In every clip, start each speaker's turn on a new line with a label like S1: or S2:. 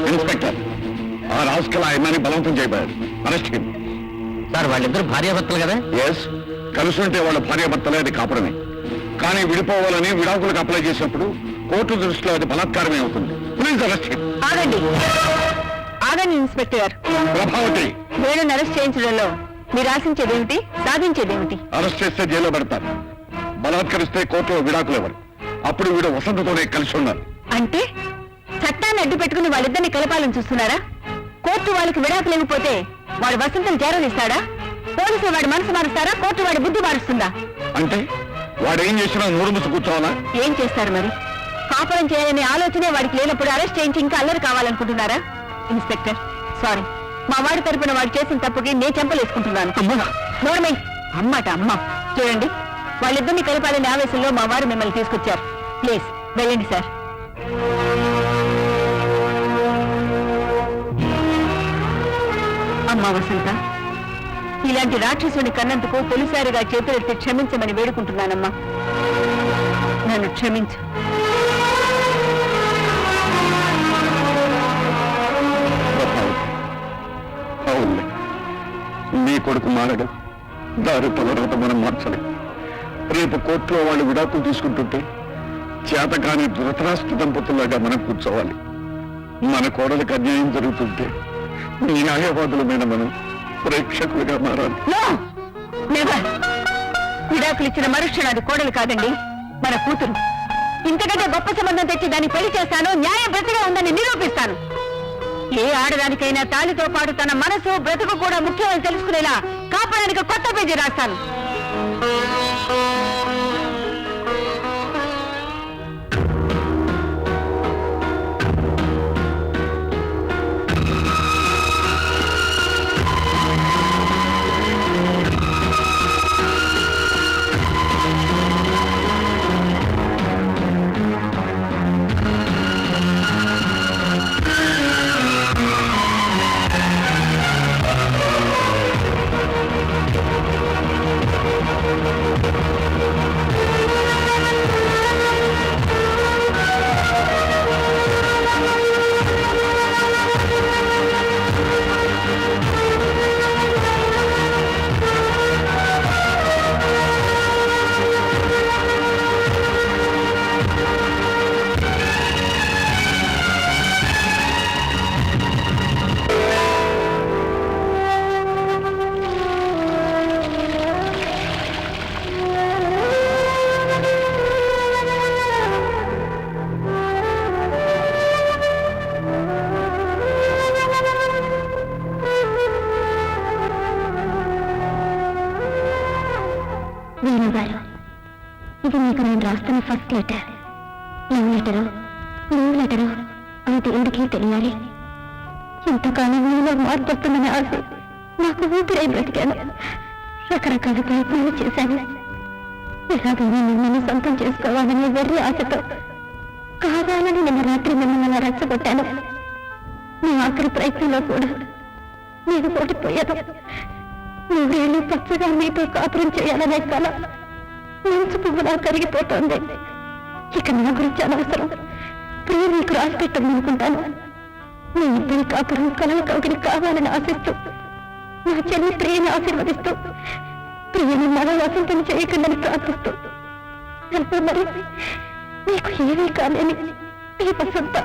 S1: Inspector, ఆ రాజకీయ ఆయన్ని బలవంతం చేయబోయారు. Arrest him.
S2: సార్ వాళ్ళిద్దరు భార్యాభర్తలు కదా?
S1: ఎస్, కలిసి ఉంటే వాళ్ళ భార్యాభర్తలే, అది కాపురమే. కానీ విడిపోవాలని విడాకులకు అప్లై చేసినప్పుడు కోర్టు దృష్టిలో అది బలాత్కారమే అవుతుంది. Please arrest him.
S3: ఆగండి ఆగండి ఇన్స్పెక్టర్.
S1: ప్రభావతి,
S3: వేణుని అరెస్ట్ చేయించడంలో మీరు ఆశించేదేమిటి, సాధించేదేమిటి?
S1: అరెస్ట్ చేస్తే జైల్లో పెడతారు, బలాత్కరిస్తే కోర్టులో విడాకులు ఎవరు. అప్పుడు వీడు వసంతతోనే కలిసి ఉన్నారు.
S3: అంటే చట్టాన్ని అడ్డు పెట్టుకుని వాళ్ళిద్దరిని కలపాలని చూస్తున్నారా? కోర్టు వాళ్ళకి విడాకులు ఇవ్వకపోతే వాడు వసంతం చేరనిస్తాడా? పోలీసులు వాడి మనసు మారుస్తారా? కోర్టు వాడి బుద్ధి మారుస్తుందా?
S1: అంటే వాడేం చేసినా నోరు ముసు కూర్చోవాలా?
S3: ఏం చేస్తారు మరి? కాపురం చేయాలనే ఆలోచనే వాడికి లేనప్పుడు అరెస్ట్ చేయించి ఇంకా అల్లరి కావాలనుకుంటున్నారా? ఇన్స్పెక్టర్, సారీ, మా వాడి తరపున వాడు చేసిన తప్పుకి నేను చెంపలేసుకుంటున్నాను. నోర్మై అమ్మట అమ్మ. చూడండి, వాళ్ళిద్దరిని కలపాలనే ఆవేశంలో మా వారు మిమ్మల్ని తీసుకొచ్చారు. ప్లీజ్ వెళ్ళండి సార్. అమ్మా వసంత, ఇలాంటి రాక్షసుని కన్నందుకు తొలిసారిగా చేతులెత్తి క్షమించమని వేడుకుంటున్నానమ్మా. నన్ను క్షమించు.
S1: అవునులే, నీ కొడుకు మారడు, దారి తలరాత మనం మార్చలేం. రేపు కోర్టులో వాళ్ళు విడాకులు తీసుకుంటుంటే చేతకాని ధృతరాష్ట్ర దంపతులాగా మనం కూర్చోవాలి. మన కోడలికి అన్యాయం జరుగుతుంటే న్యాయవాదుల మీద మనం ప్రేక్షకులుగా మారాలి.
S3: విడాకులు ఇచ్చిన మరుక్షణాది కోడలు కాదండి, మన కూతురు. ఇంతకంటే గొప్ప సంబంధం తెచ్చి దాన్ని పెళ్లి చేస్తాను, న్యాయం బ్రతిగా ఉందని నిరూపిస్తాను. ఏ ఆడదానికైనా తాళితో పాటు తన మనసు బ్రతుకు కూడా ముఖ్యమని తెలుసుకునేలా కాపాడానికి కొత్త పేజీ రాస్తాను. వేణుగారు, ఇది మీకు నేను రాస్తున్న first letter. Love letter, leave letter అది దేవుడికి తెలియాలి. ఇంతకాలం మీలో మార్పడుతుందని ఆశ నాకు ఊపిరై బ్రతికాను. రకరకాల ప్రయత్నాలు చేశాను. ఎలాగైనా మిమ్మల్ని సొంతం చేసుకోవాలని వెర్రి ఆశతో కావాలని నిన్న రాత్రి మిమ్మల్ని రెచ్చగొట్టాను. మీ ఆఖరి ప్రయత్నంలో కూడా నేను ఓడిపోయాను. నూరేళ్ళు పచ్చగా మీతో కాపురం చేయాలనే కళ మంచు పువ్వులా కరిగిపోతుంది. ఇక నా గురించి అనవసరం. ప్రియ మీకు రాసి పెట్టాలనుకుంటాను. మీ ఇద్దరి కాపురం కళలు కవిని కావాలని ఆశిస్తూ, నా చెల్లి ప్రియని ఆశీర్వదిస్తూ, ప్రియని మన వసంతం చేయకుండాని ప్రార్థిస్తూ, మరి మీకు ఏమీ కాలేని మీ వసంత.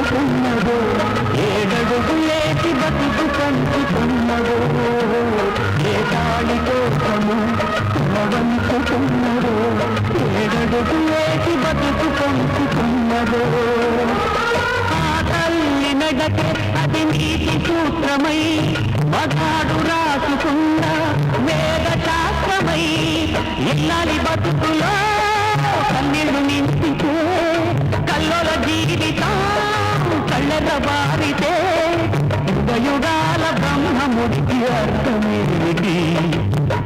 S4: పంచుకున్నదో, ఏడడుగు ఏటి బతుకు పంచుకున్నదో, ఏ తాళి కోసము వంచుకున్నదో, ఏడడుగు ఏటి బతుకు పంచుకున్నదో. ఆ తల్లి నడకే అది నీతి సూత్రమై, మగాడు రాసుకున్న వేద శాస్త్రమై, ఇల్లాలి బతుకులో కన్నీళ్లు నింపితే, కల్లోల జీవితం కళ్ళెర బారితే, యుగయుగాల బ్రహ్మముడికి అర్థమేమిటి,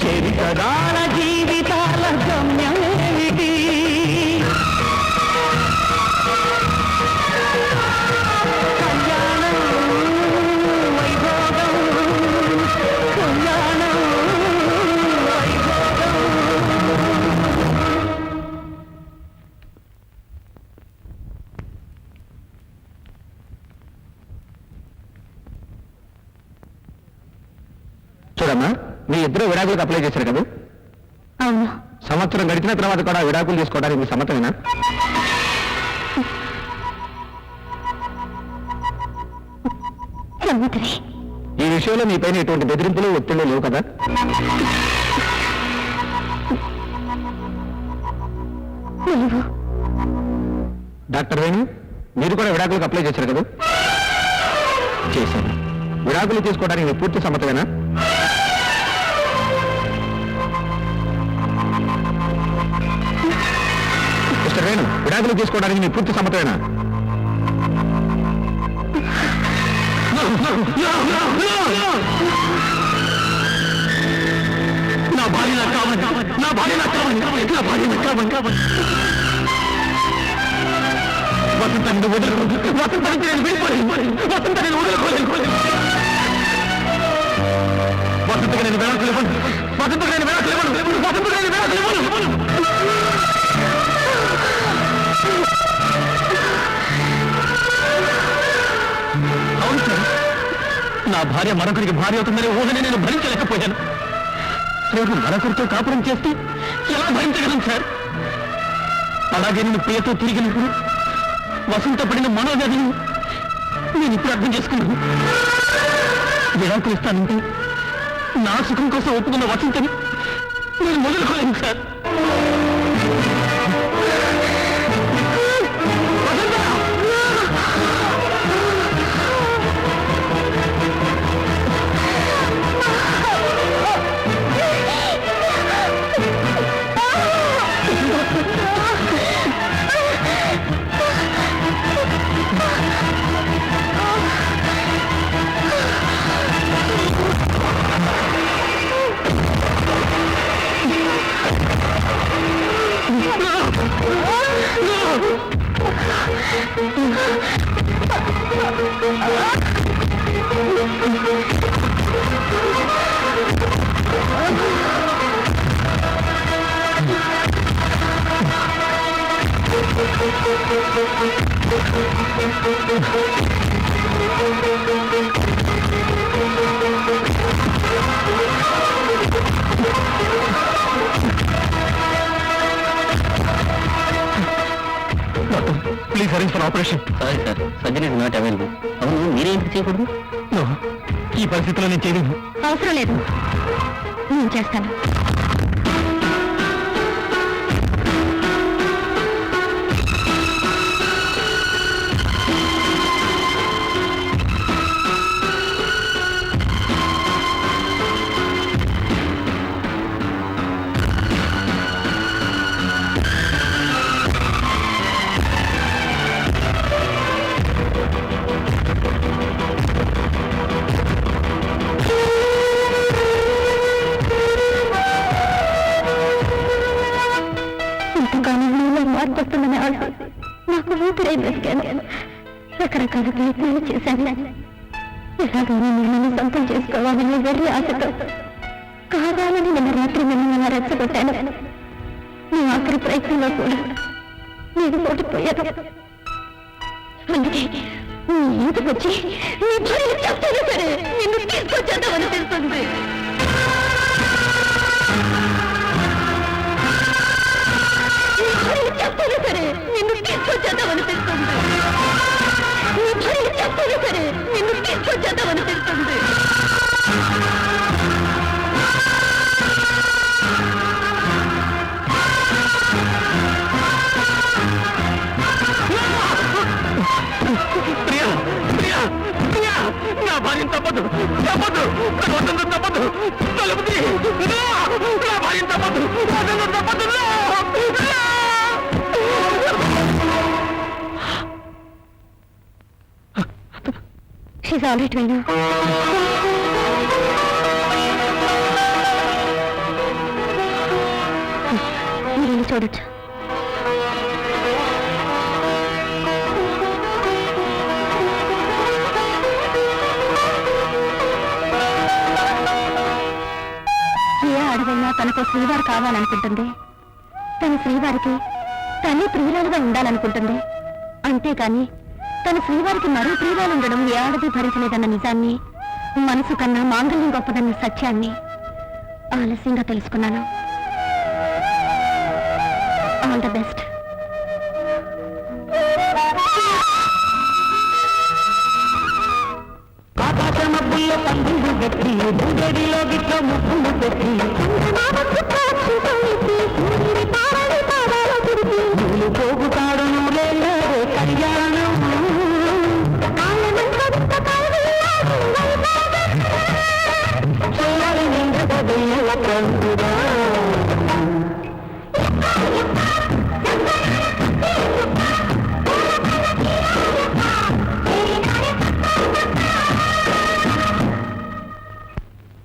S4: చరితరాల జీవితాల గమ్యమేమిటి. కళ్యాణం వైభోగం, కళ్యాణం వైభోగం.
S2: చూడమ్మా, మీ ఇద్దరు విడాకులకు అప్లై చేశారు కదా?
S3: అవును.
S2: సంవత్సరం గడిచిన తర్వాత కూడా విడాకులు తీసుకోవడానికి మీ సమ్మతమేనా?
S3: సమ్మతమే.
S2: ఈ విషయంలో మీ పైన ఎటువంటి బెదిరింపులు ఒత్తిళ్లు లేవు కదా?
S3: లేవు.
S2: డాక్టర్ వేణు, మీరు కూడా విడాకులకు అప్లై చేశారు కదా? చేశారు. విడాకులు తీసుకోవడానికి మీ పూర్తి సమ్మతమేనా? మిస్టర్ వేణు, విడాకులు తీసుకోవడానికి మీ పూర్తి సమ్మతమేనా?
S4: నా భార్య నాకు కావాలి, నా భార్య నాకు కావాలి, నా భార్య నాకు కావాలి. వసంతాన్ని వదులుకోలేదు, వసంతానికి నేను వెళ్ళిపోలేదు, వసంత నేను వదులుకోలేదు. వసంతకి నేను వేళకు ఇవ్వను, వసంతకి నేను వేళకు ఇవ్వను, వసంతకి నేను వేళకు ఇవ్వను. అవును సార్, నా భార్య మరొకరికి భార్య అవుతుందనే ఊహని నేను భరించలేకపోయాను. రేపు మరొకరితో కాపురం చేస్తే ఎలా భరించగలను సార్? అలాగే నేను ప్రియతో తిరిగినప్పుడు వసంత పడిన మనోవ్యాధిని నేను ఇప్పుడు అర్థం చేసుకున్నాను. విడాకులు ఇస్తానంటే నా సుఖం కోసం ఒప్పుకున్న వసంతని నేను మొదలుకోలేను sir. Please arrange for operation.
S2: Sorry sir, surgery is not available. అవును, మీరేంటి చేయకూడదు?
S4: ఈ పరిస్థితిలో నేను చేయలేను.
S3: అవసరం లేదు, నేను చేస్తాను. మారిపోతుందని ఆశ నాకు ఊపిరై బ్రతికాను. రకరకాల ప్రయత్నాలు చేశాను. ఎలాగైనా మిమ్మల్ని సొంతం చేసుకోవాలని వెర్రి ఆశతో కావాలని నిన్న రాత్రి మిమ్మల్ని రెచ్చగొట్టాను. నీ ఆఖరి ప్రయత్నంలో కూడా నేను ఓడిపోయాను. అందుకే నీ ఇంటికి వచ్చి నీ భార్య చెప్తాను సరే నిన్ను తీసుకొచ్చేద్దామని తెలుస్తుంది. చెప్తాను సరే నిన్ను తీసుకొచ్చేద్దామని తెలుస్తుంది. నీ అనిపిస్తుంది.
S4: ప్రియా ప్రియా ప్రియా నా భార్యను తప్పదు తప్పదు వద్దు తప్పదు తలుపు తీ. నా భార్యను తప్పదు వద్దు తప్పదు.
S3: She's all right, Venu. మీరు చూడొచ్చు. ఏ ఆడదైనా తనకు శ్రీవారు కావాలనుకుంటుంది. తన శ్రీవారికి తల్లి ప్రియురాలుగా ఉండాలనుకుంటుంది. అంతేకాని తన శ్రీవారికి మరో ప్రియురాలు ఉండడం ఏ ఆడది భరించలేదన్న నిజాన్ని, మనసు కన్నా మాంగళ్యం గొప్పదన్న సత్యాన్ని ఆలస్యంగా తెలుసుకున్నాను. All the best.
S4: ఆకాశమబ్బుల్లో పందులు గట్టి, ముందడిలో గిట్ల ముప్పులు పెట్టి